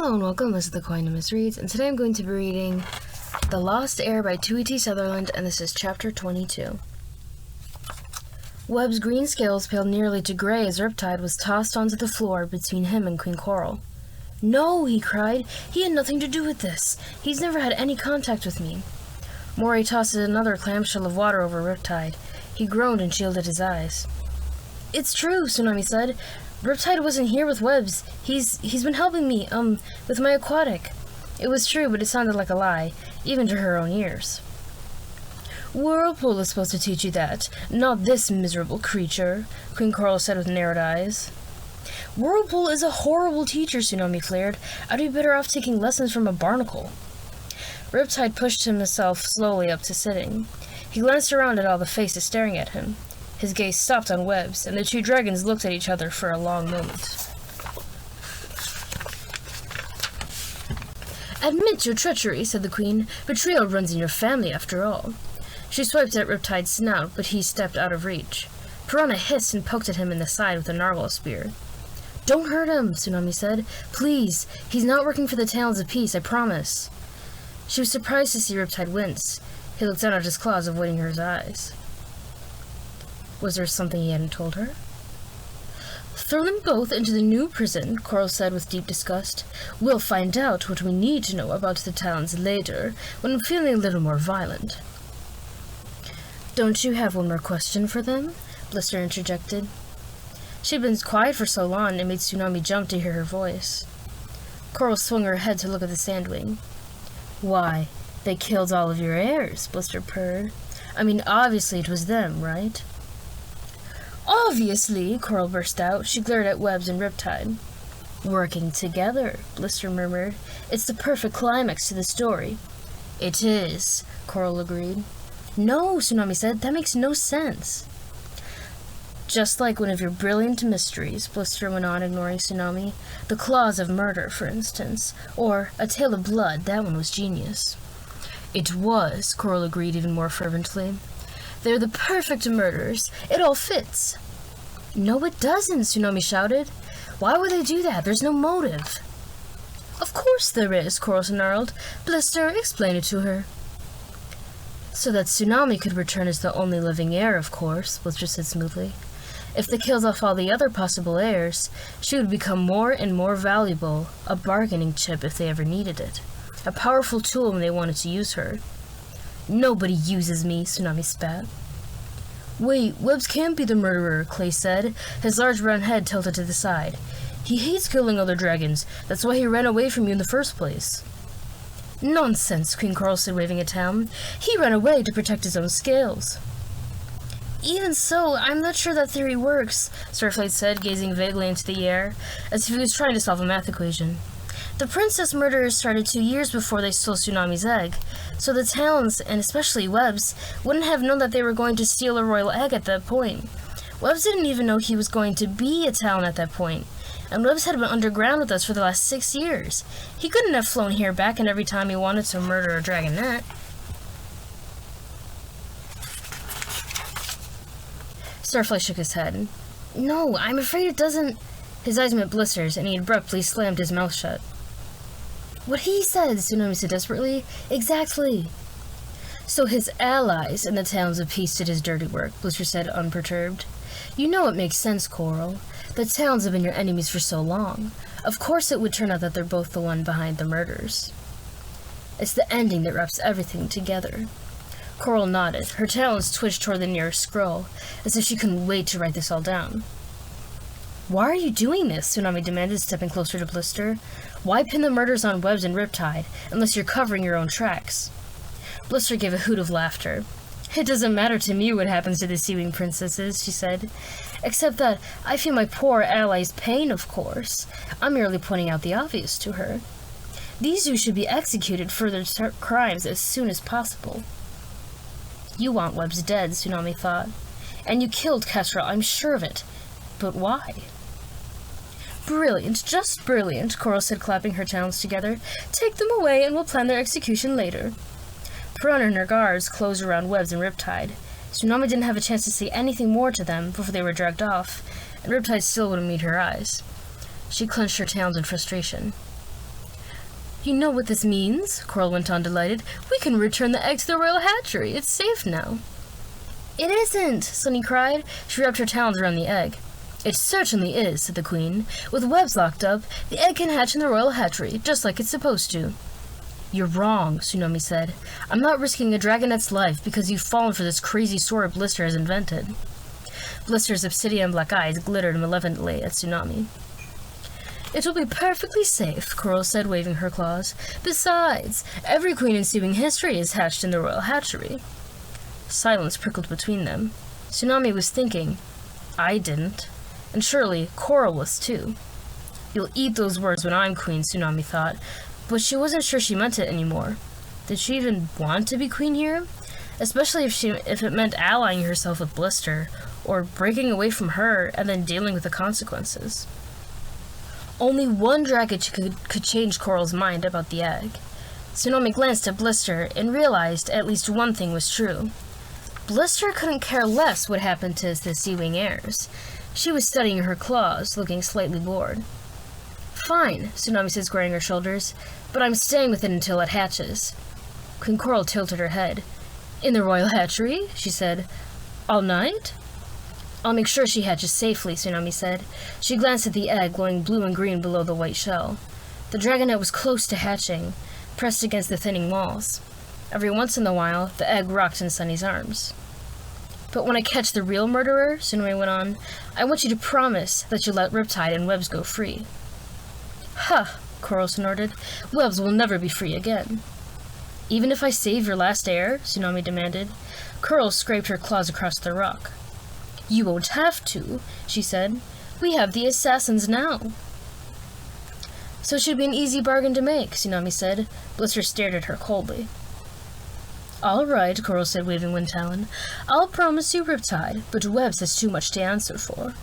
Hello and welcome, this is the Ch.22 Reads, and today I'm going to be reading The Lost Heir by Ch.22 Sutherland, and this is Chapter 22. Webb's green scales paled nearly to gray as Riptide was tossed onto the floor between him and Queen Coral. "No," he cried. "He had nothing to do with this. He's never had any contact with me." Mori tossed another clamshell of water over Riptide. He groaned and shielded his eyes. "It's true," Tsunami said. "Riptide wasn't here with Webbs. He's been helping me, with my aquatic." It was true, but it sounded like a lie, even to her own ears. "Whirlpool is supposed to teach you that, not this miserable creature," Queen Coral said with narrowed eyes. "Whirlpool is a horrible teacher," Tsunami flared. "I'd be better off taking lessons from a barnacle." Riptide pushed himself slowly up to sitting. He glanced around at all the faces staring at him. His gaze stopped on Webb's, and the two dragons looked at each other for a long moment. "Admit your treachery," said the Queen. "Betrayal runs in your family, after all." She swiped at Riptide's snout, but he stepped out of reach. Piranha hissed and poked at him in the side with a narwhal spear. "Don't hurt him," Tsunami said. "Please, he's not working for the Talons of Peace, I promise." She was surprised to see Riptide wince. He looked down at his claws, avoiding her eyes. Was there something he hadn't told her? "Throw them both into the new prison," Coral said with deep disgust. "We'll find out what we need to know about the Talons later, when I'm feeling a little more violent." "Don't you have one more question for them?" Blister interjected. She'd been quiet for so long, it made Tsunami jump to hear her voice. Coral swung her head to look at the sandwing. "Why, they killed all of your heirs," Blister purred. "I mean, obviously it was them, right?" "Obviously!" Coral burst out. She glared at Webbs and Riptide. "Working together," Blister murmured. "It's the perfect climax to the story." "It is," Coral agreed. "No," Tsunami said. "That makes no sense." "Just like one of your brilliant mysteries," Blister went on, ignoring Tsunami. "The Claws of Murder, for instance. Or A Tale of Blood. That one was genius." "It was," Coral agreed even more fervently. "They're the perfect murders. It all fits." "No, it doesn't," Tsunami shouted. "Why would they do that? There's no motive." "Of course there is," Coral snarled. "Blister, explain it to her." "So that Tsunami could return as the only living heir, of course," Blister said smoothly. "If they killed off all the other possible heirs, she would become more and more valuable, a bargaining chip if they ever needed it, a powerful tool when they wanted to use her." "Nobody uses me," Tsunami spat. "Wait, Webbs can't be the murderer," Clay said, his large brown head tilted to the side. "He hates killing other dragons. That's why he ran away from you in the first place." "Nonsense," Queen Coral said, waving a tail. "He ran away to protect his own scales." "Even so, I'm not sure that theory works," Starflight said, gazing vaguely into the air, as if he was trying to solve a math equation. "The princess murderers started 2 years before they stole Tsunami's egg, so the Talons, and especially Webbs, wouldn't have known that they were going to steal a royal egg at that point. Webbs didn't even know he was going to be a Talon at that point, and Webbs had been underground with us for the last 6 years. He couldn't have flown here back and every time he wanted to murder a dragonette." Starflight shook his head. "No, I'm afraid it doesn't—" His eyes met Blister's, and he abruptly slammed his mouth shut. "What he said," Tsunami said desperately. "Exactly." "So his allies in the Talons of Peace did his dirty work," Blister said, unperturbed. "You know it makes sense, Coral. The Talons have been your enemies for so long. Of course it would turn out that they're both the one behind the murders. It's the ending that wraps everything together." Coral nodded. Her talons twitched toward the nearest scroll, as if she couldn't wait to write this all down. "Why are you doing this?" Tsunami demanded, stepping closer to Blister. "Why pin the murders on Webbs and Riptide, unless you're covering your own tracks?" Blister gave a hoot of laughter. "It doesn't matter to me what happens to the Seawing Princesses," she said. "Except that I feel my poor ally's pain, of course. I'm merely pointing out the obvious to her. These two should be executed for their crimes as soon as possible." "You want Webbs dead," Tsunami thought. "And you killed Kestrel, I'm sure of it. But why?" "Brilliant, just brilliant," Coral said, clapping her talons together. "Take them away, and we'll plan their execution later." Piranha and her guards closed around Webbs and Riptide. Tsunami didn't have a chance to say anything more to them before they were dragged off, and Riptide still wouldn't meet her eyes. She clenched her talons in frustration. You know what this means, Coral went on, delighted. We can return the egg to the royal hatchery. It's safe now. It isn't, Sunny cried. She wrapped her talons around the egg. It certainly is, said the queen. With webs locked up, the egg can hatch in the royal hatchery, just like it's supposed to. You're wrong, Tsunami said. I'm not risking a dragonette's life because you've fallen for this crazy story Blister has invented. Blister's obsidian black eyes glittered malevolently at Tsunami. It will be perfectly safe, Coral said, waving her claws. Besides, every queen in ensuing history is hatched in the royal hatchery. Silence prickled between them. Tsunami was thinking, I didn't. And surely Coral was too. You'll eat those words when I'm queen, Tsunami thought, but she wasn't sure she meant it anymore. Did she even want to be queen here? Especially if it meant allying herself with Blister, or breaking away from her and then dealing with the consequences. Only one dragon could change Coral's mind about the egg. Tsunami glanced at Blister and realized at least one thing was true. Blister couldn't care less what happened to the Sea-Wing heirs. She was studying her claws, looking slightly bored. Fine, Tsunami said, squaring her shoulders, but I'm staying with it until it hatches. Queen Coral tilted her head. In the royal hatchery, she said. All night? I'll make sure she hatches safely, Tsunami said. She glanced at the egg glowing blue and green below the white shell. The dragonette was close to hatching, pressed against the thinning walls. Every once in a while, the egg rocked in Sunny's arms. But when I catch the real murderer, Tsunami went on, I want you to promise that you'll let Riptide and Webs go free. Huh, Coral snorted. Webs will never be free again. Even if I save your last heir? Tsunami demanded. Coral scraped her claws across the rock. You won't have to, she said. We have the assassins now. So it should be an easy bargain to make, Tsunami said. Blister stared at her coldly. All right, Coral said, waving one talon. I'll promise you Riptide, but Webs has too much to answer for.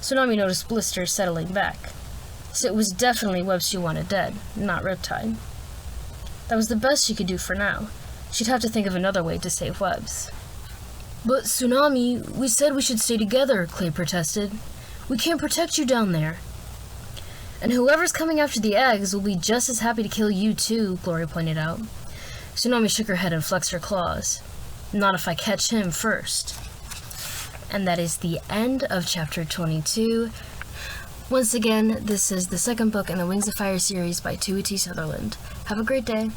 Tsunami noticed Blister settling back. So it was definitely Webs she wanted dead, not Riptide. That was the best she could do for now. She'd have to think of another way to save Webs. But, Tsunami, we said we should stay together, Clay protested. We can't protect you down there. And whoever's coming after the eggs will be just as happy to kill you too, Glory pointed out. Tsunami shook her head and flexed her claws. Not if I catch him first. And that is the end of chapter 22. Once again, this is the second book in the Wings of Fire series by Ch.22 Sutherland. Have a great day.